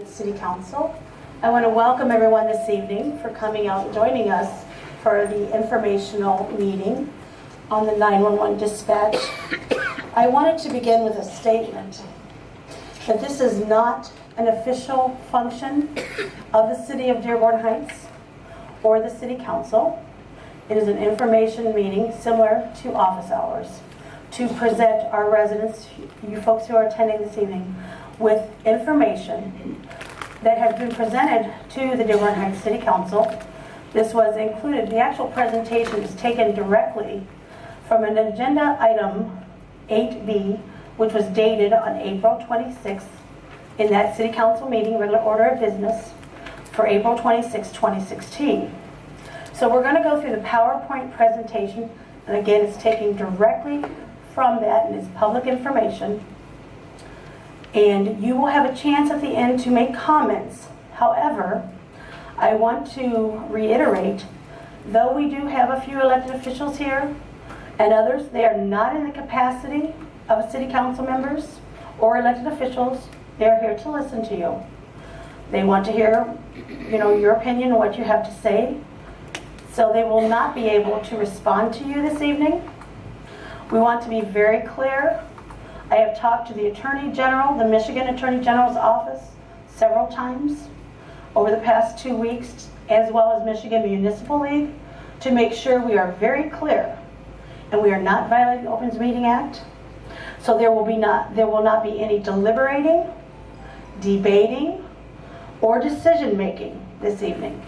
the City Council. I want to welcome everyone this evening for coming out and joining us for the informational meeting on the 911 dispatch. I wanted to begin with a statement that this is not an official function of the City of Dearborn Heights or the City Council. It is an information meeting similar to office hours to present our residents, you folks who are attending this evening, with information that has been presented to the Dearborn Heights City Council. This was included, the actual presentation is taken directly from an agenda item 8B, which was dated on April 26th in that City Council meeting, regular order of business, for April 26, 2016. So we're going to go through the PowerPoint presentation, and again, it's taken directly from that, and it's public information. And you will have a chance at the end to make comments. However, I want to reiterate, though we do have a few elected officials here, and others, they are not in the capacity of city council members or elected officials. They are here to listen to you. They want to hear, your opinion and what you have to say. So they will not be able to respond to you this evening. We want to be very clear. I have talked to the Attorney General, the Michigan Attorney General's office, several times over the past 2 weeks, as well as Michigan Municipal League, to make sure we are very clear and we are not violating the Open Meeting Act. So there will not be any deliberating, debating, or decision making this evening.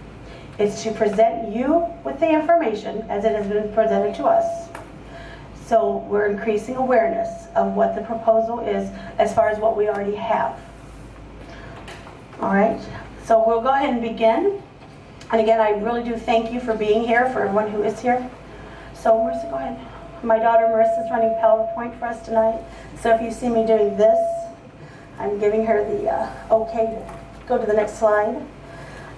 It's to present you with the information as it has been presented to us. So we're increasing awareness of what the proposal is as far as what we already have. All right, so we'll go ahead and begin. And again, I really do thank you for being here, for everyone who is here. So Marissa, go ahead. My daughter Marissa is running PowerPoint for us tonight. So if you see me doing this, I'm giving her the okay to go to the next slide.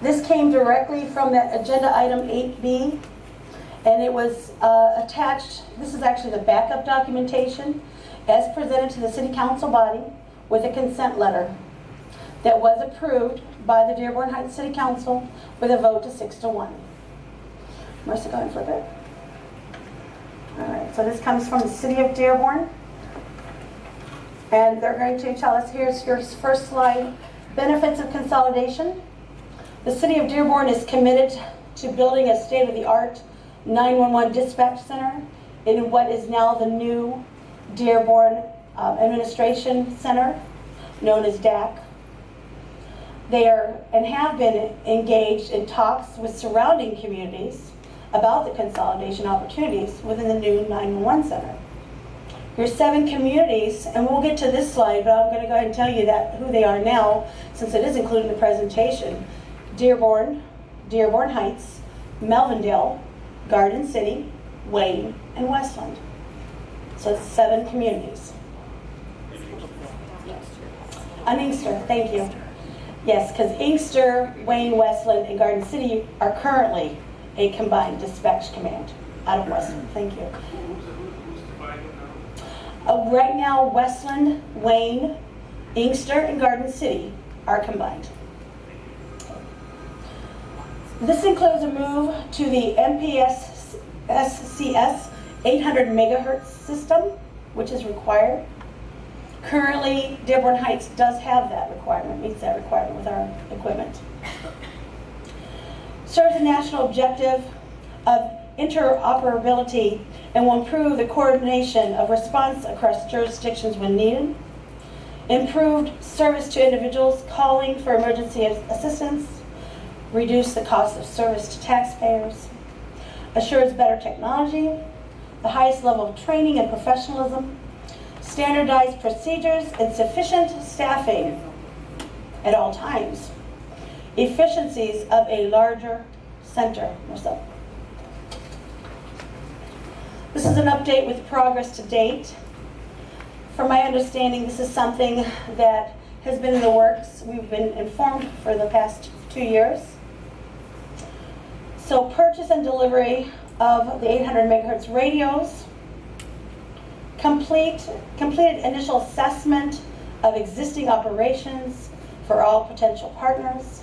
This came directly from that agenda item 8B. And it was attached, this is actually the backup documentation, as presented to the City Council body with a consent letter that was approved by the Dearborn Heights City Council with a vote to 6-1. Marissa, go ahead and flip it. All right, so this comes from the City of Dearborn. And they're going to tell us, here's your first slide, benefits of consolidation. The City of Dearborn is committed to building a state-of-the-art 911 dispatch center in what is now the new Dearborn Administration Center, known as DAC. They are and have been engaged in talks with surrounding communities about the consolidation opportunities within the new 911 center. Here's 7 communities, and we'll get to this slide, but I'm going to go ahead and tell you that who they are now, since it is included in the presentation. Dearborn, Dearborn Heights, Melvindale, Garden City, Wayne, and Westland. So it's 7 communities. Inkster, thank you. Yes, because Inkster, Wayne, Westland, and Garden City are currently a combined dispatch command out of Westland. Thank you. Right now, Westland, Wayne, Inkster, and Garden City are combined. This includes a move to the MPSCS 800 megahertz system, which is required. Currently, Dearborn Heights does have that requirement, meets that requirement with our equipment. Serves the national objective of interoperability and will improve the coordination of response across jurisdictions when needed. Improved service to individuals calling for emergency assistance. Reduce the cost of service to taxpayers, assures better technology, the highest level of training and professionalism, standardized procedures and sufficient staffing at all times, efficiencies of a larger center. This is an update with progress to date. From my understanding, this is something that has been in the works. We've been informed for the past 2 years. So purchase and delivery of the 800 megahertz radios, completed initial assessment of existing operations, for all potential partners.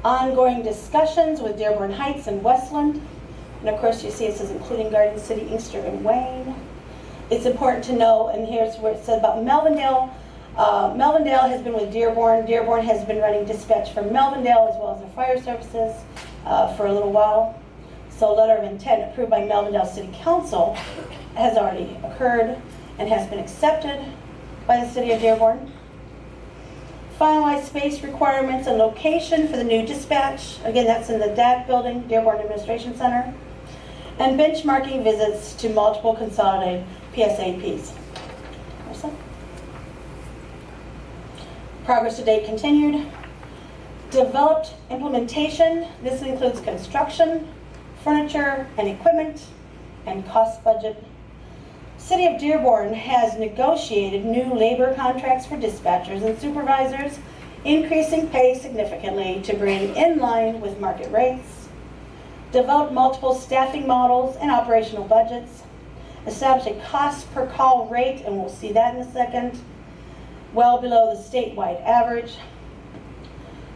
Ongoing discussions with Dearborn Heights and Westland. And of course, you see it says including Garden City, Inkster, and Wayne. It's important to know, and here's where it said about Melvindale. Melvindale has been with Dearborn. Dearborn has been running dispatch for Melvindale as well as their fire services for a little while. So a letter of intent approved by Melvindale City Council has already occurred and has been accepted by the City of Dearborn. Finalize space requirements and location for the new dispatch. Again, that's in the DAC building, Dearborn Administration Center. And benchmarking visits to multiple consolidated PSAPs. Progress to date continued. Developed implementation. This includes construction, furniture and equipment, and cost budget. City of Dearborn has negotiated new labor contracts for dispatchers and supervisors, increasing pay significantly to bring in line with market rates. Developed multiple staffing models and operational budgets. Established a cost per call rate, and we'll see that in a second, well below the statewide average.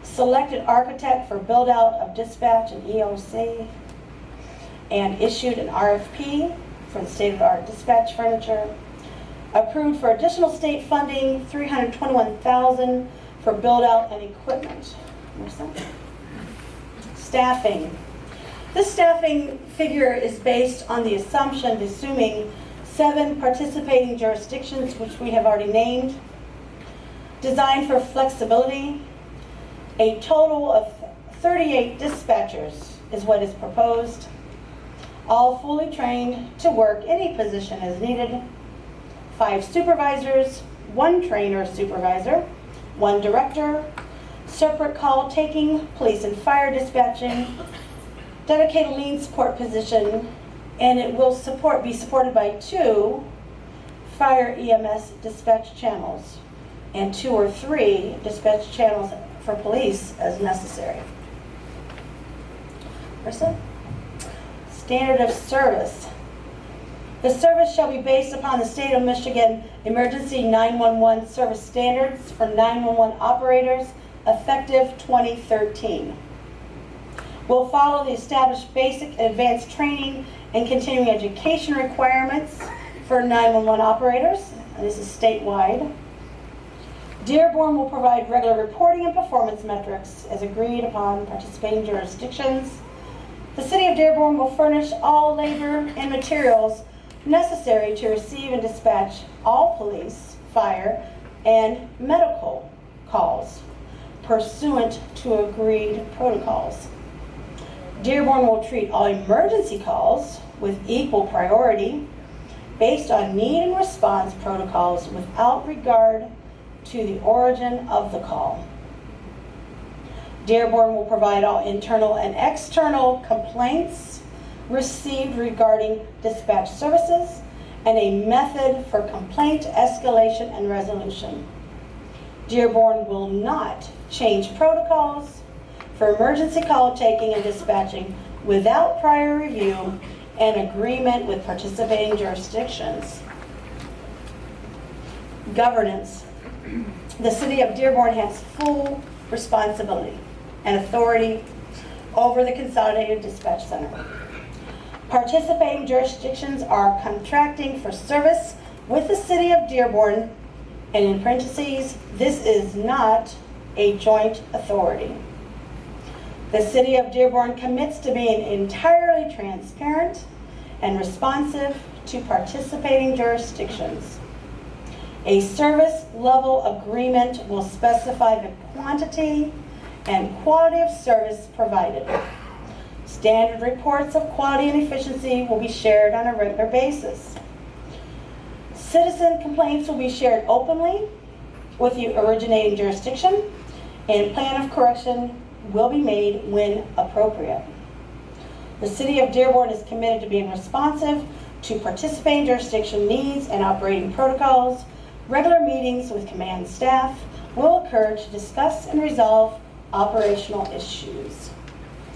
Selected architect for build out of dispatch and EOC, and issued an RFP for the state-of-the-art dispatch furniture. Approved for additional state funding, $321,000 for build-out and equipment. Staffing. This staffing figure is based on the assumption, assuming 7 participating jurisdictions, which we have already named. Designed for flexibility. A total of 38 dispatchers is what is proposed. All fully trained to work any position as needed. 5 supervisors, 1 trainer supervisor, 1 director, separate call taking, police and fire dispatching, dedicated lean support position, and it will be supported by 2 fire EMS dispatch channels and 2 or 3 dispatch channels for police as necessary. Standard of service. The service shall be based upon the State of Michigan Emergency 911 Service Standards for 911 operators, effective 2013. Will follow the established basic and advanced training and continuing education requirements for 911 operators, and this is statewide. Dearborn will provide regular reporting and performance metrics as agreed upon participating jurisdictions. The City of Dearborn will furnish all labor and materials necessary to receive and dispatch all police, fire, and medical calls pursuant to agreed protocols. Dearborn will treat all emergency calls with equal priority based on need and response protocols without regard to the origin of the call. Dearborn will provide all internal and external complaints received regarding dispatch services and a method for complaint escalation and resolution. Dearborn will not change protocols for emergency call taking and dispatching without prior review and agreement with participating jurisdictions. Governance. The City of Dearborn has full responsibility and authority over the Consolidated Dispatch Center. Participating jurisdictions are contracting for service with the City of Dearborn, and in parentheses, this is not a joint authority. The City of Dearborn commits to being entirely transparent and responsive to participating jurisdictions. A service level agreement will specify the quantity and quality of service provided. Standard reports of quality and efficiency will be shared on a regular basis. Citizen complaints will be shared openly with the originating jurisdiction, and plan of correction will be made when appropriate. The City of Dearborn is committed to being responsive to participating jurisdiction needs and operating protocols. Regular meetings with command staff will occur to discuss and resolve operational issues.